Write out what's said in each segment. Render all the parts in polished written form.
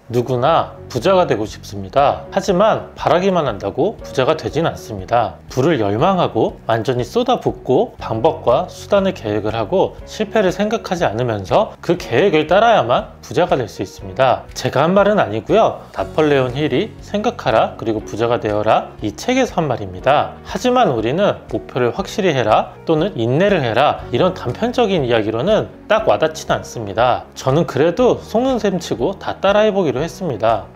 누구나 부자가 되고 싶습니다. 하지만 바라기만 한다고 부자가 되진 않습니다. 부를 열망하고 완전히 쏟아붓고 방법과 수단을 계획을 하고 실패를 생각하지 않으면서 그 계획을 따라야만 부자가 될 수 있습니다. 제가 한 말은 아니고요. 나폴레온 힐이 생각하라 그리고 부자가 되어라 이 책에서 한 말입니다. 하지만 우리는 목표를 확실히 해라 또는 인내를 해라 이런 단편적인 이야기로는 딱 와닿지는 않습니다. 저는 그래도 속는셈 치고 다 따라해보기로 했습니다.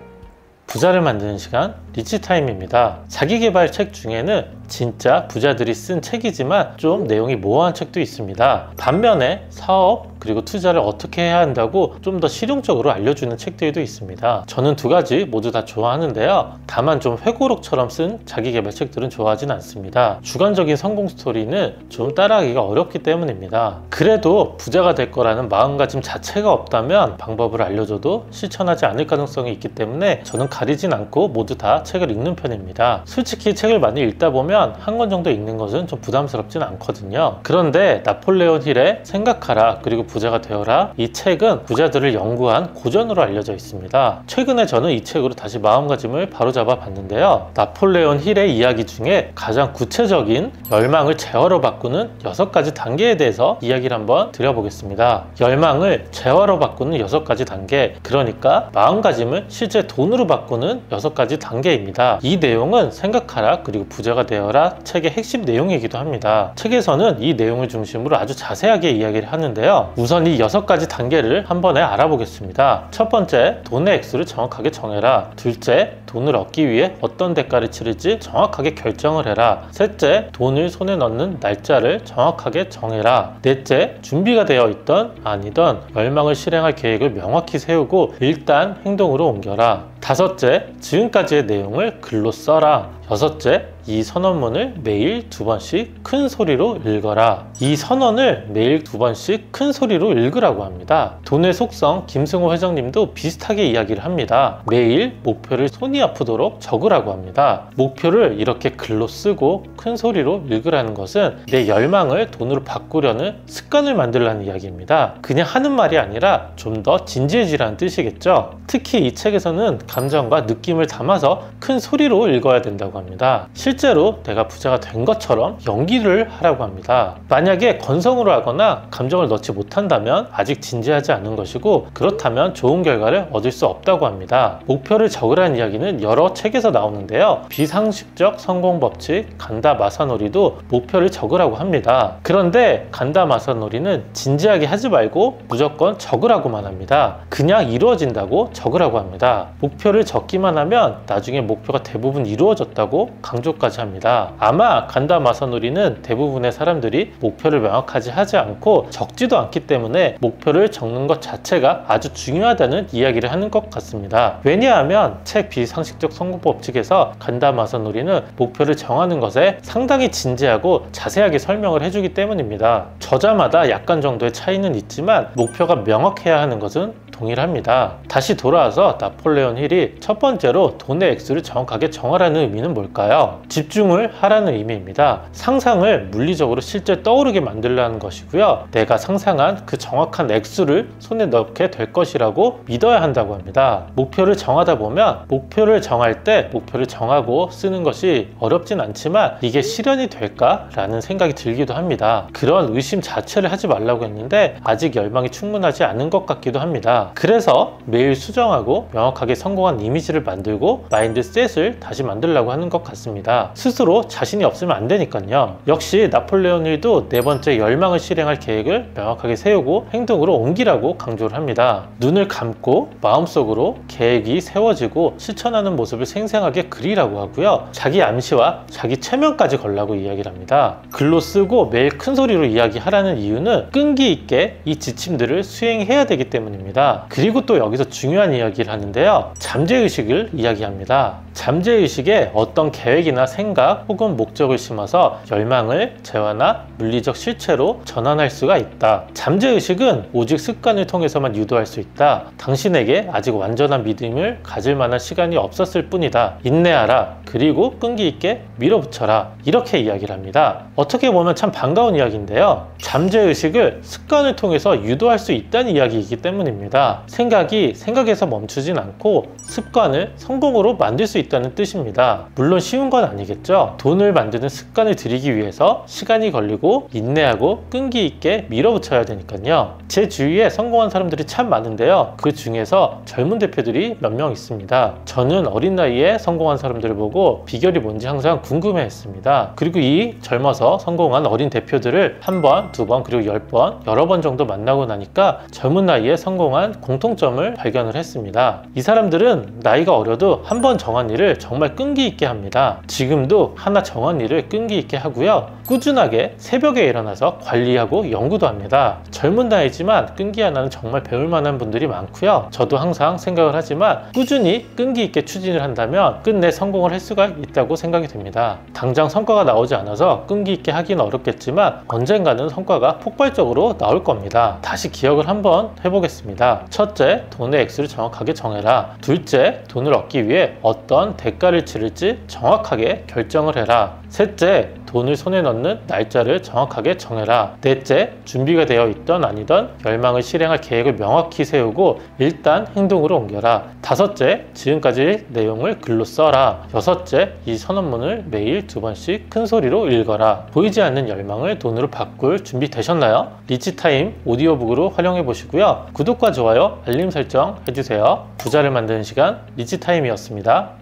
부자를 만드는 시간 리치타임입니다. 자기계발 책 중에는 진짜 부자들이 쓴 책이지만 좀 내용이 모호한 책도 있습니다. 반면에 사업 그리고 투자를 어떻게 해야 한다고 좀 더 실용적으로 알려주는 책들도 있습니다. 저는 두 가지 모두 다 좋아하는데요. 다만 좀 회고록처럼 쓴 자기계발 책들은 좋아하진 않습니다. 주관적인 성공 스토리는 좀 따라하기가 어렵기 때문입니다. 그래도 부자가 될 거라는 마음가짐 자체가 없다면 방법을 알려줘도 실천하지 않을 가능성이 있기 때문에 저는 가리진 않고 모두 다 책을 읽는 편입니다. 솔직히 책을 많이 읽다 보면 한 권 정도 읽는 것은 좀 부담스럽진 않거든요. 그런데 나폴레온 힐의 생각하라 그리고 부자가 되어라 이 책은 부자들을 연구한 고전으로 알려져 있습니다. 최근에 저는 이 책으로 다시 마음가짐을 바로잡아 봤는데요. 나폴레온 힐의 이야기 중에 가장 구체적인 열망을 재화로 바꾸는 6가지 단계에 대해서 이야기를 한번 드려보겠습니다. 열망을 재화로 바꾸는 6가지 단계, 그러니까 마음가짐을 실제 돈으로 바꾸는 6가지 단계입니다. 이 내용은 생각하라 그리고 부자가 되어라 책의 핵심 내용이기도 합니다. 책에서는 이 내용을 중심으로 아주 자세하게 이야기를 하는데요. 우선 이 6가지 단계를 한 번에 알아보겠습니다. 첫 번째, 돈의 액수를 정확하게 정해라. 둘째, 돈을 얻기 위해 어떤 대가를 치를지 정확하게 결정을 해라. 셋째, 돈을 손에 넣는 날짜를 정확하게 정해라. 넷째, 준비가 되어 있던 아니던 열망을 실행할 계획을 명확히 세우고 일단 행동으로 옮겨라. 다섯째, 지금까지의 내용을 글로 써라. 여섯째, 이 선언문을 매일 2번씩 큰 소리로 읽어라. 이 선언을 매일 2번씩 큰 소리로 읽으라고 합니다. 돈의 속성 김승호 회장님도 비슷하게 이야기를 합니다. 매일 목표를 손이 아프도록 적으라고 합니다. 목표를 이렇게 글로 쓰고 큰 소리로 읽으라는 것은 내 열망을 돈으로 바꾸려는 습관을 만들라는 이야기입니다. 그냥 하는 말이 아니라 좀 더 진지해지라는 뜻이겠죠. 특히 이 책에서는 감정과 느낌을 담아서 큰 소리로 읽어야 된다고 합니다. 실제로 내가 부자가 된 것처럼 연기를 하라고 합니다. 만약에 건성으로 하거나 감정을 넣지 못한다면 아직 진지하지 않은 것이고, 그렇다면 좋은 결과를 얻을 수 없다고 합니다. 목표를 적으라는 이야기는 여러 책에서 나오는데요. 비상식적 성공 법칙 간다 마사노리도 목표를 적으라고 합니다. 그런데 간다 마사노리는 진지하게 하지 말고 무조건 적으라고만 합니다. 그냥 이루어진다고 적으라고 합니다. 목표를 적기만 하면 나중에 목표가 대부분 이루어졌다고 강조까지 합니다. 아마 간다 마사노리는 대부분의 사람들이 목표를 명확하지 하지 않고 적지도 않기 때문에 목표를 적는 것 자체가 아주 중요하다는 이야기를 하는 것 같습니다. 왜냐하면 책 비상식적 성공 법칙에서 간다 마사노리는 목표를 정하는 것에 상당히 진지하고 자세하게 설명을 해주기 때문입니다. 저자마다 약간 정도의 차이는 있지만 목표가 명확해야 하는 것은 동일합니다. 다시 돌아와서 나폴레온 힐이 첫 번째로 돈의 액수를 정확하게 정하라는 의미는 뭘까요? 집중을 하라는 의미입니다. 상상을 물리적으로 실제 떠오르게 만들라는 것이고요. 내가 상상한 그 정확한 액수를 손에 넣게 될 것이라고 믿어야 한다고 합니다. 목표를 정하다 보면 목표를 정할 때 목표를 정하고 쓰는 것이 어렵진 않지만 이게 실현이 될까라는 생각이 들기도 합니다. 그런 의심 자체를 하지 말라고 했는데 아직 열망이 충분하지 않은 것 같기도 합니다. 그래서 매일 수정하고 명확하게 성공한 이미지를 만들고 마인드셋을 다시 만들려고 하는 것 같습니다. 스스로 자신이 없으면 안 되니까요. 역시 나폴레온 힐도 네 번째 열망을 실행할 계획을 명확하게 세우고 행동으로 옮기라고 강조를 합니다. 눈을 감고 마음속으로 계획이 세워지고 실천하는 모습을 생생하게 그리라고 하고요. 자기 암시와 자기 체면까지 걸라고 이야기를 합니다. 글로 쓰고 매일 큰 소리로 이야기하라는 이유는 끈기 있게 이 지침들을 수행해야 되기 때문입니다. 그리고 또 여기서 중요한 이야기를 하는데요. 잠재의식을 이야기합니다. 잠재의식에 어떤 계획이나 생각 혹은 목적을 심어서 열망을 재화나 물리적 실체로 전환할 수가 있다. 잠재의식은 오직 습관을 통해서만 유도할 수 있다. 당신에게 아직 완전한 믿음을 가질 만한 시간이 없었을 뿐이다. 인내하라. 그리고 끈기 있게 밀어붙여라. 이렇게 이야기를 합니다. 어떻게 보면 참 반가운 이야기인데요. 잠재의식을 습관을 통해서 유도할 수 있다는 이야기이기 때문입니다. 뜻입니다. 생각이 생각에서 멈추진 않고 습관을 성공으로 만들 수 있다는 뜻입니다. 물론 쉬운 건 아니겠죠. 돈을 만드는 습관을 들이기 위해서 시간이 걸리고 인내하고 끈기 있게 밀어붙여야 되니까요. 제 주위에 성공한 사람들이 참 많은데요. 그 중에서 젊은 대표들이 몇 명 있습니다. 저는 어린 나이에 성공한 사람들을 보고 비결이 뭔지 항상 궁금해 했습니다. 그리고 이 젊어서 성공한 어린 대표들을 한 번, 두 번, 그리고 10번, 여러 번 정도 만나고 나니까 젊은 나이에 성공한 공통점을 발견을 했습니다. 이 사람들은 나이가 어려도 한 번 정한 일을 정말 끈기 있게 합니다. 지금도 하나 정한 일을 끈기 있게 하고요. 꾸준하게 새벽에 일어나서 관리하고 연구도 합니다. 젊은 나이지만 끈기 하나는 정말 배울 만한 분들이 많고요. 저도 항상 생각을 하지만 꾸준히 끈기 있게 추진을 한다면 끝내 성공을 할 수가 있다고 생각이 됩니다. 당장 성과가 나오지 않아서 끈기 있게 하기는 어렵겠지만 언젠가는 성과가 폭발적으로 나올 겁니다. 다시 기억을 한번 해보겠습니다. 첫째, 돈의 액수를 정확하게 정해라. 둘째, 돈을 얻기 위해 어떤 대가를 치를지 정확하게 결정을 해라. 셋째, 돈을 손에 넣는 날짜를 정확하게 정해라. 넷째, 준비가 되어 있던 아니던 열망을 실행할 계획을 명확히 세우고 일단 행동으로 옮겨라. 다섯째, 지금까지 내용을 글로 써라. 여섯째, 이 선언문을 매일 2번씩 큰 소리로 읽어라. 보이지 않는 열망을 돈으로 바꿀 준비 되셨나요? 리치타임 오디오북으로 활용해 보시고요. 구독과 좋아요, 알림 설정 해주세요. 부자를 만드는 시간 리치타임이었습니다.